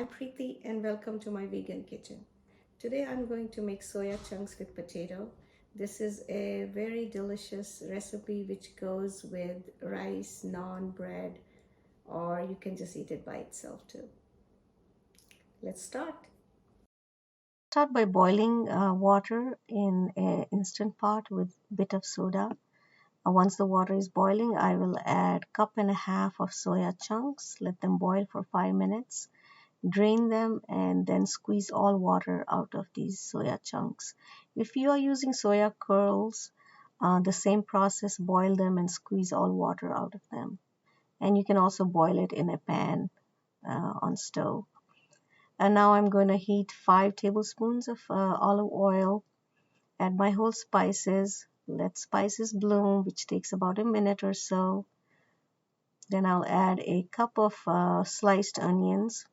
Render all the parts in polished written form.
I'm Preeti and welcome to my vegan kitchen. Today I'm going to make soya chunks with potato. This is a very delicious recipe which goes with rice, naan, bread, or you can just eat it by itself too. Let's start. Start by boiling water in an instant pot with a bit of soda. Once the water is boiling, I will add cup and a half of soya chunks. Let them boil for 5 minutes. Drain them and then squeeze all water out of these soya chunks. If you are using soya curls, the same process, boil them and squeeze all water out of them. And you can also boil it in a pan on stove. And now I'm going to heat 5 tablespoons of olive oil. Add my whole spices. Let spices bloom, which takes about a minute or so. Then I'll add a cup of sliced onions.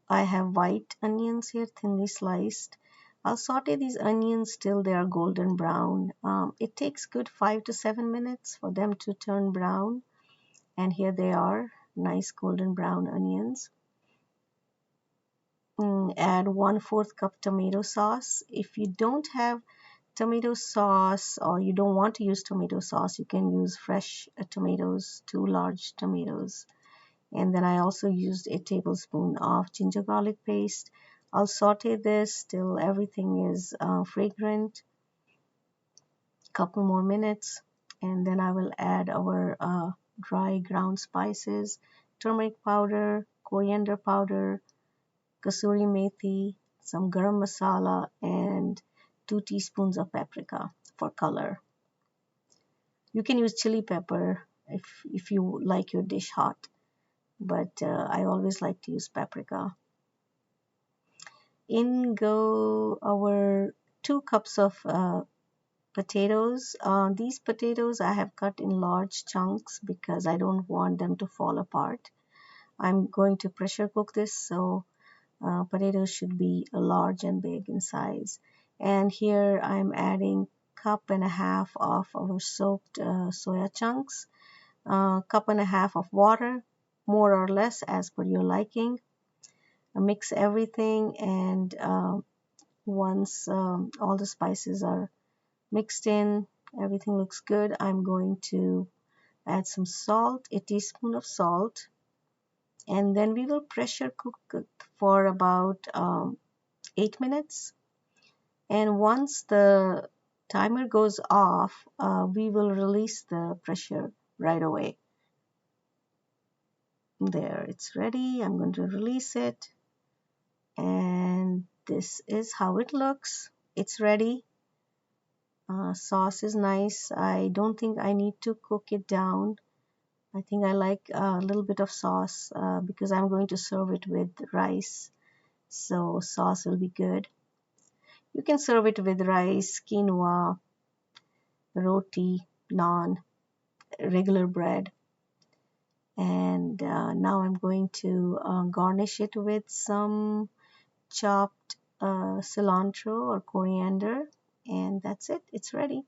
I have white onions here, thinly sliced. I'll saute these onions till they are golden brown. It takes good 5 to 7 minutes for them to turn brown. And here they are, nice golden brown onions. Add 1/4 cup tomato sauce. If you don't have tomato sauce or you don't want to use tomato sauce, you can use fresh tomatoes, 2 large tomatoes. And then I also used a tablespoon of ginger garlic paste. I'll saute this till everything is fragrant. Couple more minutes, and then I will add our dry ground spices, turmeric powder, coriander powder, kasuri methi, some garam masala, and 2 teaspoons of paprika for color. You can use chili pepper if you like your dish hot, but I always like to use paprika. In go our 2 cups of potatoes. These potatoes I have cut in large chunks because I don't want them to fall apart. I'm going to pressure cook this, so potatoes should be large and big in size. And here I'm adding cup and a half of our soaked soya chunks, cup and a half of water, more or less as per your liking. Mix everything, and once all the spices are mixed in, everything looks good, I'm going to add some salt, a teaspoon of salt, and then we will pressure cook it for about 8 minutes. And once the timer goes off, we will release the pressure right away. There, it's ready. I'm going to release it, and this is how it looks. It's ready. Sauce is nice. I don't think I need to cook it down. I think I like a little bit of sauce because I'm going to serve it with rice, so sauce will be good. You can serve it with rice, quinoa, roti, naan, regular bread. And now I'm going to garnish it with some chopped cilantro or coriander, and that's it. It's ready.